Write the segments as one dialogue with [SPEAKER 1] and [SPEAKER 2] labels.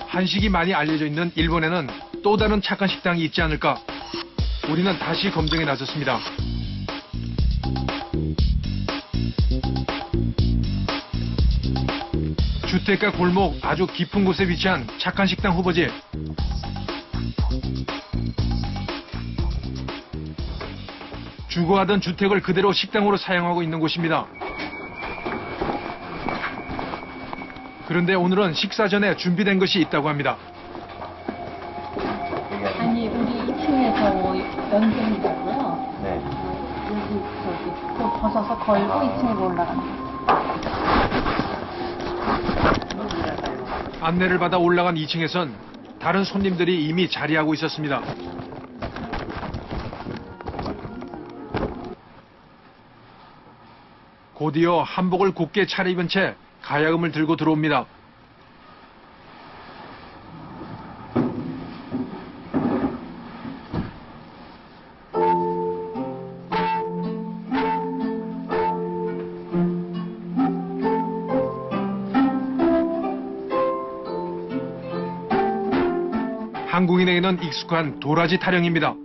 [SPEAKER 1] 한식이 많이 알려져 있는 일본에는 또 다른 착한 식당이 있지 않을까? 우리는 다시 검증에 나섰습니다. 주택가 골목 아주 깊은 곳에 위치한 착한 식당 후보지. 주거하던 주택을 그대로 식당으로 사용하고 있는 곳입니다. 그런데 오늘은 식사 전에 준비된 것이 있다고 합니다.
[SPEAKER 2] 아니, 우리 2층에서 연결이라고요.
[SPEAKER 3] 네.
[SPEAKER 2] 여기 또 벗어서 걸고 2층으로 올라가는 거예요.
[SPEAKER 1] 안내를 받아 올라간 2층에선 다른 손님들이 이미 자리하고 있었습니다. 곧이어 한복을 곱게 차려입은 채 가야금을 들고 들어옵니다. 한국인에게는 익숙한 도라지 타령입니다.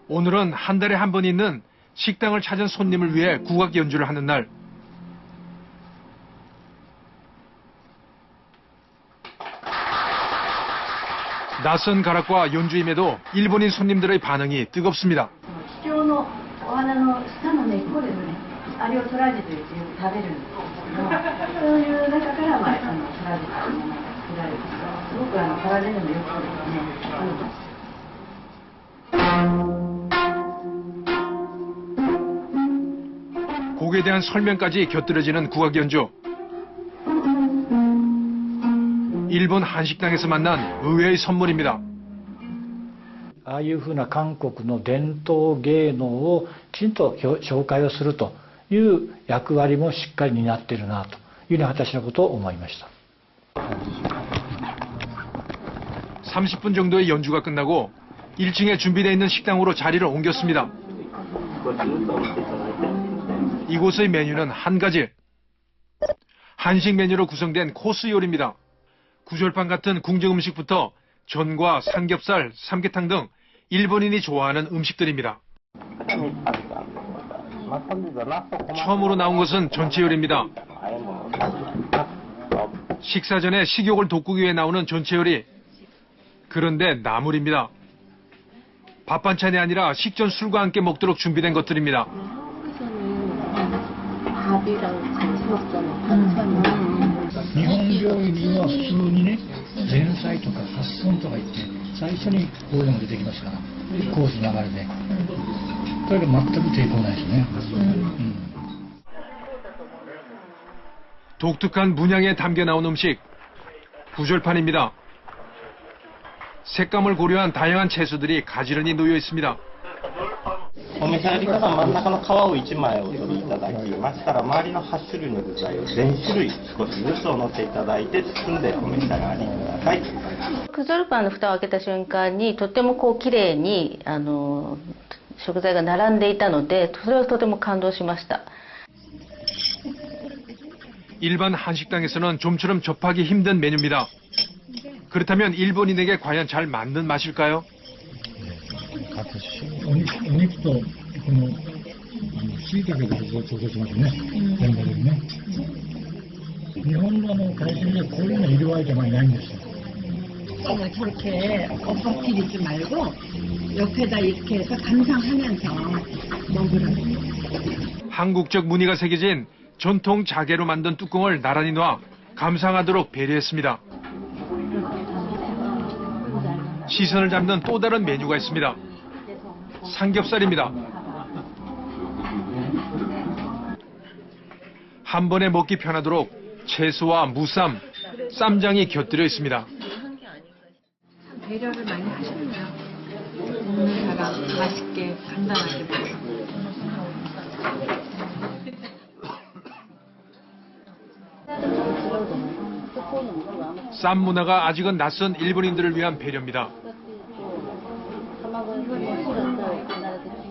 [SPEAKER 1] 오늘은 한 달에 한 번 있는 식당을 찾은 손님을 위해 국악 연주를 하는 날. 낯선 가락과 연주임에도 일본인 손님들의 반응이 뜨겁습니다.
[SPEAKER 2] 貴重のお花の下の根っこですね。あれをトラジと言ってよく食べるんですけども、そういう中からトラジというものが作られて、すごく体にも良くですね。
[SPEAKER 1] 곡에 대한 설명까지 곁들여지는 국악 연주. 일본 한식당에서 만난 의외의 선물입니다.
[SPEAKER 4] ああいうふうな韓国の伝統芸能をきちんと紹介をするという役割もしっかり担っているなというふうに私のことを思いました。
[SPEAKER 1] 30분 정도의 연주가 끝나고 1층에 준비되어 있는 식당으로 자리를 옮겼습니다. 이곳의 메뉴는 한 가지. 한식 메뉴로 구성된 코스 요리입니다. 구절판 같은 궁중 음식부터 전과 삼겹살, 삼계탕 등 일본인이 좋아하는 음식들입니다. 처음으로 나온 것은 전체 요리입니다. 식사 전에 식욕을 돋구기 위해 나오는 전체 요리. 그런데 나물입니다. 밥 반찬이 아니라 식전 술과 함께 먹도록 준비된 것들입니다.
[SPEAKER 2] 밥이랑 같이 먹잖아요. 반찬이.
[SPEAKER 4] 日本料理には普通にね、前菜とか八寸とか言って最初にこういうのが出てきますから、コースの流れで。それが全く抵抗ないですね。
[SPEAKER 1] 독특한 문양에 담겨 나온 음식, 구절판입니다. 색감을 고려한 다양한 채소들이 가지런히 놓여 있습니다.
[SPEAKER 3] お召し上がり方は真ん中の皮を1枚お取りいただきましたら、周りの8種類の具材を全種類少しずつお乗せいただいて包んでお召し上がりください。
[SPEAKER 5] クゾルパンの蓋を開けた瞬間にとてもこう綺麗に食材が並んでいたので、それはとても感動しました。
[SPEAKER 1] 일반 한식당에서는 좀처럼 접하기 힘든 메뉴입니다. 그렇다면 일본인에게 과연 잘 맞는 맛일까요?
[SPEAKER 4] お肉とこの椎茸が調整しますね。全部でね。日本の会社にはこういうの色合いじゃないんですよ。
[SPEAKER 2] 저렇게 엎어뜨리지 말고 옆에다 이렇게 해서 감상하면서 먹으라고.
[SPEAKER 1] 한국적 무늬가 새겨진 전통 자개로 만든 뚜껑을 나란히 놔 감상하도록 배려했습니다. 시선을 잡는 또 다른 메뉴가 있습니다. 삼겹살입니다. 한 번에 먹기 편하도록 채소와 무쌈, 쌈장이 곁들여 있습니다.
[SPEAKER 2] 배려를 많이 하셨네요. 먹는 사람 맛있게 간단하게 먹어.
[SPEAKER 1] 쌈 문화가 아직은 낯선 일본인들을 위한 배려입니다.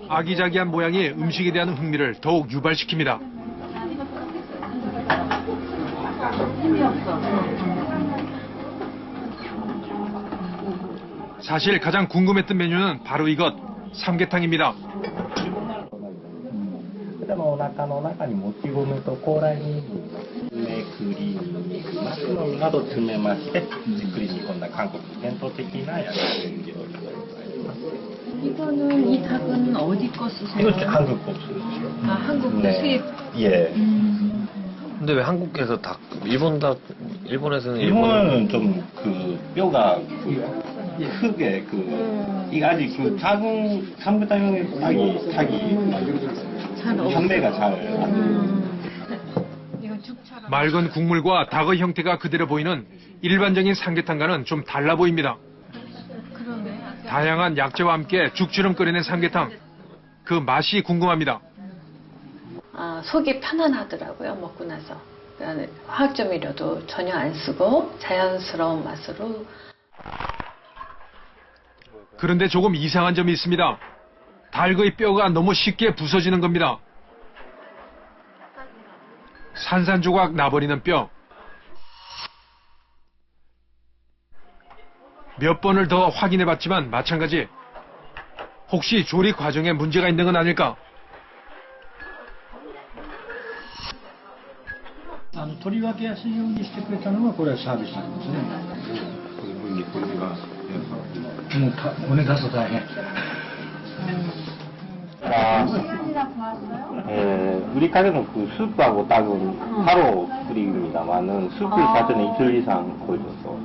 [SPEAKER 1] 아기자기한 모양이 음식에 대한 흥미를 더욱 유발시킵니다.
[SPEAKER 2] 힘이 없어.
[SPEAKER 1] 사실 가장 궁금했던 메뉴는 바로 이것, 삼계탕입니다.
[SPEAKER 3] でもお腹の中にもち米と高麗人参、梅、栗、ニンニク、マスノンなど詰めまして、じっくり煮込んだ韓国伝統的な焼き料理でございます。
[SPEAKER 2] 이거는 이 닭은 어디 거 쓰세요?
[SPEAKER 3] 이거 한국 거 쓰죠.
[SPEAKER 2] 아, 한국 거
[SPEAKER 3] 네.
[SPEAKER 2] 수입.
[SPEAKER 3] 예.
[SPEAKER 6] 근데 왜 한국에서 닭, 일본에서는
[SPEAKER 3] 일본은 좀 그 뼈가 크게 이게 아직 그 작은 삼계탕용 닭이 형매가 잘 안 돼요.
[SPEAKER 2] 이건 죽처럼.
[SPEAKER 1] 맑은 국물과 닭의 형태가 그대로 보이는 일반적인 삼계탕과는 좀 달라 보입니다.
[SPEAKER 2] 그러네.
[SPEAKER 1] 다양한 약재와 함께 죽처럼 끓여낸 삼계탕. 그 맛이 궁금합니다.
[SPEAKER 7] 아, 속이 편안하더라고요, 먹고 나서. 그러니까 화학조미료도 전혀 안 쓰고 자연스러운 맛으로.
[SPEAKER 1] 그런데 조금 이상한 점이 있습니다. 닭의 뼈가 너무 쉽게 부서지는 겁니다. 산산조각 나버리는 뼈. 몇 번을 더 확인해봤지만 마찬가지. 혹시 조리 과정에 문제가 있는 건 아닐까?
[SPEAKER 4] 取り分けやすいようにしてくれたのがこれはサービスなんですね。もう骨出すと大変。
[SPEAKER 3] 우리 가게는 그 수프하고 닭은 바로 끓입니다만은 수프 자체는 이틀 이상 걸려서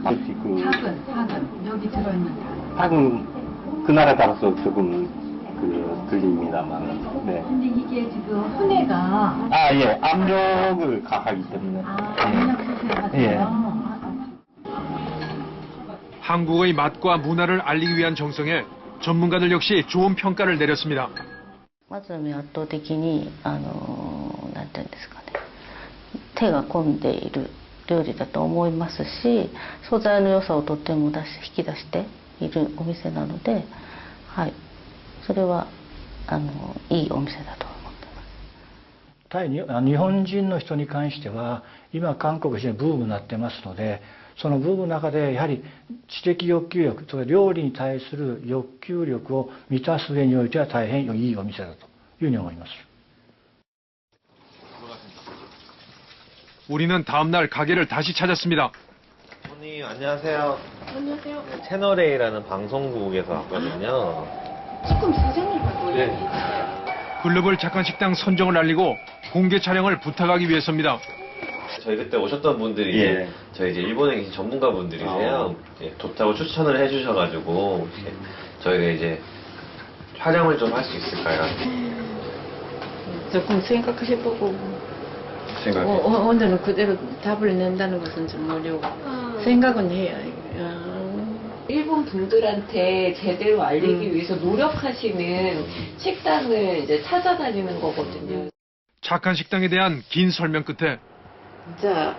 [SPEAKER 3] 혹시 그
[SPEAKER 2] 닭은 여기 들어있는 닭.
[SPEAKER 3] 닭은 그 나라에 따라서 조금 들립니다만. 네.
[SPEAKER 2] 근데 이게 지금 혼내가
[SPEAKER 3] 예, 압력을 가하기 때문에.
[SPEAKER 2] 압력 수술하세요.
[SPEAKER 1] 한국의 맛과 문화를 알리기 위한 정성에 전문가들 역시 좋은 평가를 내렸습니다.
[SPEAKER 5] まず圧倒的になんていうんですかね、手が込んでいる料理だと思いますし、素材の良さをとっても引き出しているお店なので、はい、それはいいお店だと思ってます。
[SPEAKER 4] 対に日本人の人に関しては今韓国非常にブームになってますので、そのブームの中でやはり知的欲求力と料理に対する欲求力を満たす上においては大変いいお店だというふうに思います。
[SPEAKER 1] 우리는 다음날 가게를 다시 찾았습니다.
[SPEAKER 6] 손님 안녕하세요. 안녕하세요. 채널A라는 방송국에서 왔거든요.
[SPEAKER 7] 조금 사장님하고
[SPEAKER 6] 네.
[SPEAKER 1] 글로벌 착한식당 선정을 알리고 공개 촬영을 부탁하기 위해서입니다.
[SPEAKER 6] 저희 그때 오셨던 분들이
[SPEAKER 3] 예.
[SPEAKER 6] 저희 이제 일본에 계신 전문가 분들이세요. 예, 좋다고 추천을 해주셔가지고 저희가 이제 촬영을 좀 할 수 있을까요?
[SPEAKER 7] 조금 생각해보고
[SPEAKER 6] 생각해.
[SPEAKER 7] 오늘은 그대로 답을 낸다는 것은 좀 어려워. 생각은 해요.
[SPEAKER 8] 일본 분들한테 제대로 알리기 위해서 노력하시는 식당을 이제 찾아다니는 거거든요.
[SPEAKER 1] 착한 식당에 대한 긴 설명 끝에
[SPEAKER 7] 자,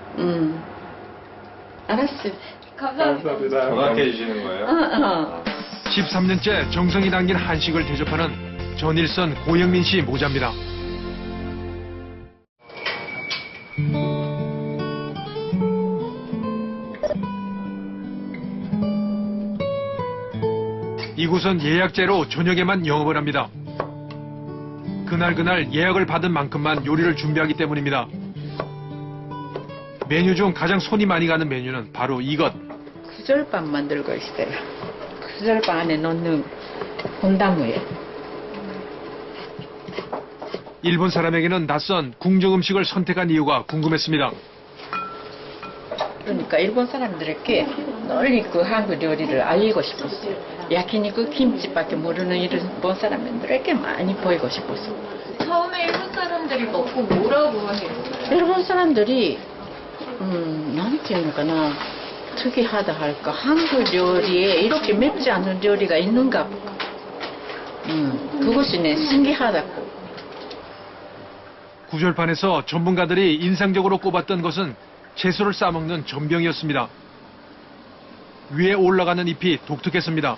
[SPEAKER 7] 알았어.
[SPEAKER 8] 감사합니다.
[SPEAKER 6] 정확해 주시는 거예요?
[SPEAKER 1] 13년째 정성이 담긴 한식을 대접하는 전일선 고영민 씨 모자입니다. 이곳은 예약제로 저녁에만 영업을 합니다. 그날 예약을 받은 만큼만 요리를 준비하기 때문입니다. 메뉴 중 가장 손이 많이 가는 메뉴는 바로 이것.
[SPEAKER 7] 구절빵 만들고 있어요. 구절빵 안에 넣는 곤다무예요.
[SPEAKER 1] 일본 사람에게는 낯선 궁정 음식을 선택한 이유가 궁금했습니다.
[SPEAKER 7] 그러니까 일본 사람들에게 널리 그 한국 요리를 알리고 싶었어요. 야키니쿠, 김치밖에 모르는 일본 사람들에게 많이 보이고 싶었어요.
[SPEAKER 8] 처음에 일본 사람들이 먹고 뭐라고 해요?
[SPEAKER 7] 일본 사람들이なんていうのかな, 특이하다 할까, 한국 요리에 이렇게 맵지 않은 요리가 있는가 보다. 그것이 신기하다고.
[SPEAKER 1] 구절판에서 전문가들이 인상적으로 꼽았던 것은 채소를 싸먹는 전병이었습니다. 위에 올라가는 잎이 독특했습니다.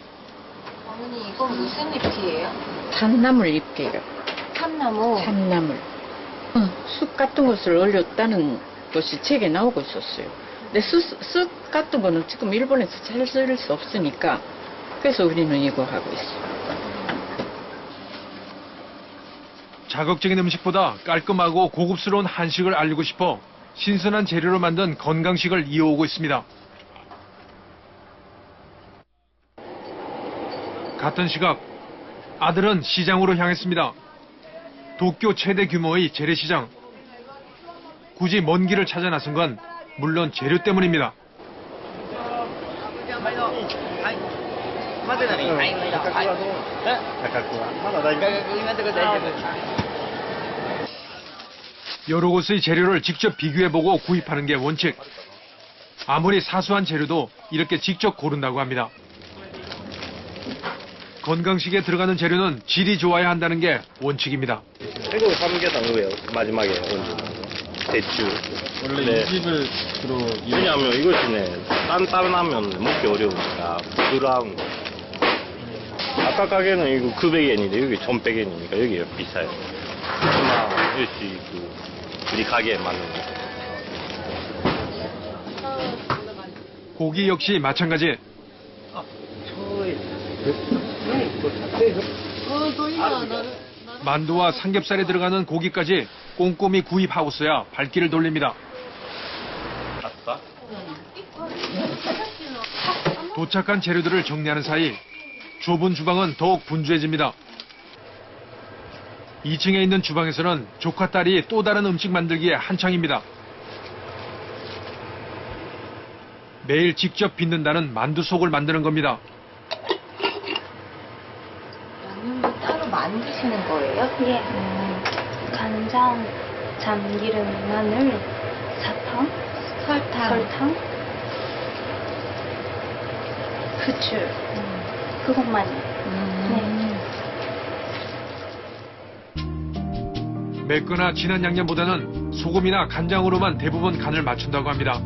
[SPEAKER 8] 어머니 이건 무슨 잎이에요?
[SPEAKER 7] 참나물 잎이에요.
[SPEAKER 8] 참나무.
[SPEAKER 7] 참나물. 쑥 같은 것을 올렸다는 것이 책에 나오고 있었어요. 근데 쑥 같은 거는 지금 일본에서 잘 쓸 수 없으니까 그래서 우리는 이거 하고 있어요.
[SPEAKER 1] 자극적인 음식보다 깔끔하고 고급스러운 한식을 알리고 싶어 신선한 재료로 만든 건강식을 이어오고 있습니다. 같은 시각 아들은 시장으로 향했습니다. 도쿄 최대 규모의 재래시장. 굳이 먼 길을 찾아 나선 건 물론 재료 때문입니다. 여러 곳의 재료를 직접 비교해보고 구입하는 게 원칙. 아무리 사소한 재료도 이렇게 직접 고른다고 합니다. 건강식에 들어가는 재료는 질이 좋아야 한다는 게 원칙입니다.
[SPEAKER 3] 이거 삼계탕 왜요? 마지막에 얹은 대추. 원래 이 집을 주로 왜냐하면 이것이 단단하면 먹기 어려우니까 부드러운 거. 아까 가게는 이거 900엔인데 여기 1100엔이니까 여기 비싸요. 하지만 이것이 우리 가게에 맞는 거.
[SPEAKER 1] 고기 역시 마찬가지. 만두와 삼겹살에 들어가는 고기까지 꼼꼼히 구입하고서야 발길을 돌립니다. 도착한 재료들을 정리하는 사이 좁은 주방은 더욱 분주해집니다. 2층에 있는 주방에서는 조카 딸이 또 다른 음식 만들기에 한창입니다. 매일 직접 빚는다는 만두속을 만드는 겁니다.
[SPEAKER 9] 양념도 따로 만드시는 거예요?
[SPEAKER 10] 예. 간장, 참기름, 마늘, 사탕, 설탕, 후추. 그것만요.
[SPEAKER 1] 맵거나 진한 양념보다는 소금이나 간장으로만 대부분 간을 맞춘다고 합니다.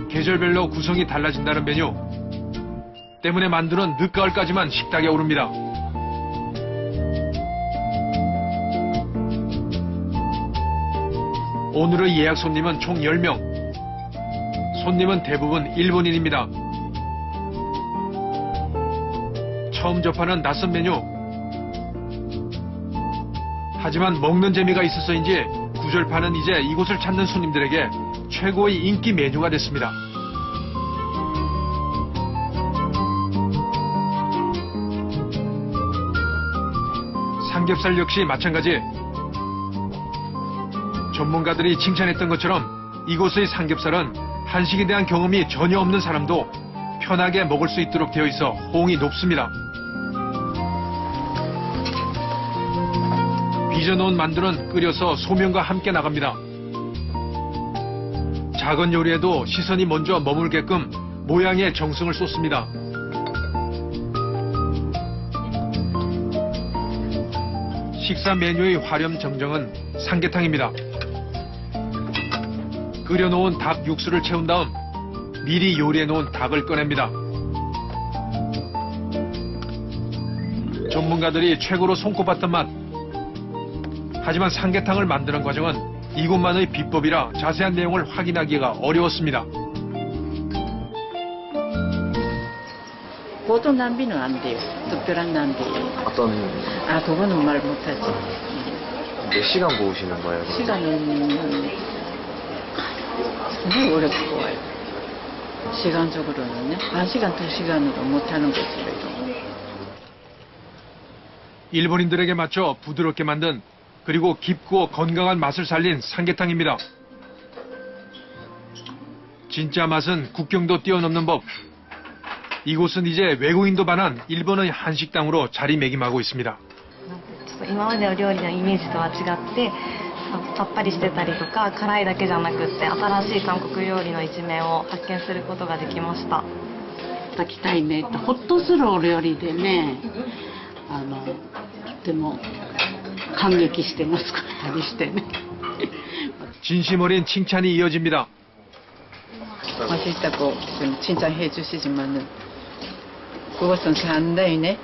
[SPEAKER 1] 계절별로 구성이 달라진다는 메뉴 때문에 만두는 늦가을까지만 식탁에 오릅니다. 오늘의 예약 손님은 총 10명. 손님은 대부분 일본인입니다. 처음 접하는 낯선 메뉴. 하지만 먹는 재미가 있어서인지 구절파는 이제 이곳을 찾는 손님들에게 최고의 인기 메뉴가 됐습니다. 삼겹살 역시 마찬가지. 전문가들이 칭찬했던 것처럼 이곳의 삼겹살은 한식에 대한 경험이 전혀 없는 사람도 편하게 먹을 수 있도록 되어 있어 호응이 높습니다. 빚어놓은 만두는 끓여서 소면과 함께 나갑니다. 작은 요리에도 시선이 먼저 머물게끔 모양에 정성을 쏟습니다. 식사 메뉴의 화렴정정은 삼계탕입니다. 끓여놓은 닭 육수를 채운 다음 미리 요리해놓은 닭을 꺼냅니다. 전문가들이 최고로 손꼽았던 맛. 하지만 삼계탕을 만드는 과정은 이곳만의 비법이라 자세한 내용을 확인하기가 어려웠습니다.
[SPEAKER 7] 모든 낭비는 안 돼요. 특별한 낭비.
[SPEAKER 6] 어떤
[SPEAKER 7] 그거는 말 못하지.
[SPEAKER 6] 몇 시간 구우시는 거예요?
[SPEAKER 7] 시간은 정말 오래 구워요. 시간적으로는요. 1시간, 2시간으로 못하는 거지.
[SPEAKER 1] 일본인들에게 맞춰 부드럽게 만든 그리고 깊고 건강한 맛을 살린 삼계탕입니다. 진짜 맛은 국경도 뛰어넘는 법. 이곳은 이제 외국인도 반한 일본의 한식당으로 자리매김하고 있습니다.
[SPEAKER 10] 今までの料理のイメージとは違ってさっぱりしてたりとか辛いだけじゃなくって新しい韓国料理の一面を発見することができました。
[SPEAKER 7] 炊きたいねってほっとするお料理でね、とても感激してますから旅してね。
[SPEAKER 1] 진심 어린 칭찬이 이어집니다.
[SPEAKER 7] 맛있다고 칭찬해 주시지만은 그것은 상당히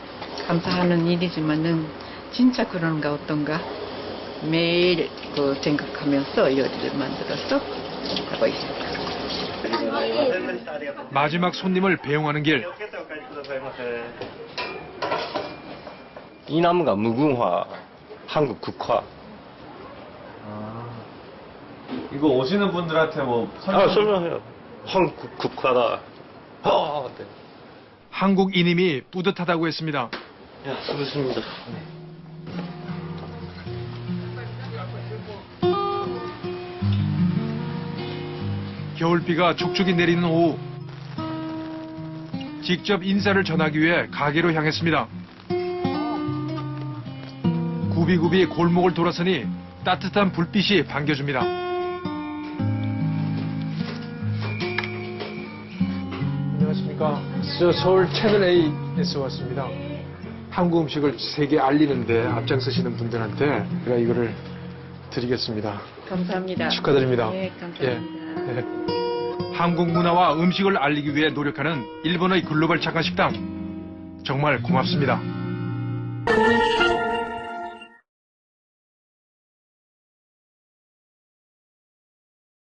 [SPEAKER 7] 감사하는 일이지만은 진짜 그런가 어떤가 매일 그 생각하면서 요리를 만들어서 하고 있습니다.
[SPEAKER 1] 마지막 손님을 배웅하는 길.
[SPEAKER 3] 이나무가 무궁화, 한국 국화.
[SPEAKER 6] 이거 오시는 분들한테 뭐
[SPEAKER 3] 설명해요. 한국 국화다. 네.
[SPEAKER 1] 한국 이님이 뿌듯하다고 했습니다.
[SPEAKER 3] 야, 수고했습니다.
[SPEAKER 1] 겨울비가 촉촉이 내리는 오후. 직접 인사를 전하기 위해 가게로 향했습니다. 구비구비 골목을 돌아서니 따뜻한 불빛이 반겨줍니다. 안녕하십니까. 저 서울 채널 A에서 왔습니다. 한국 음식을 세계에 알리는데 앞장서시는 분들한테 제가 이거를 드리겠습니다.
[SPEAKER 7] 감사합니다.
[SPEAKER 1] 축하드립니다.
[SPEAKER 7] 네, 감사합니다.
[SPEAKER 1] 네. 한국 문화와 음식을 알리기 위해 노력하는 일본의 글로벌 착한 식당. 정말 고맙습니다.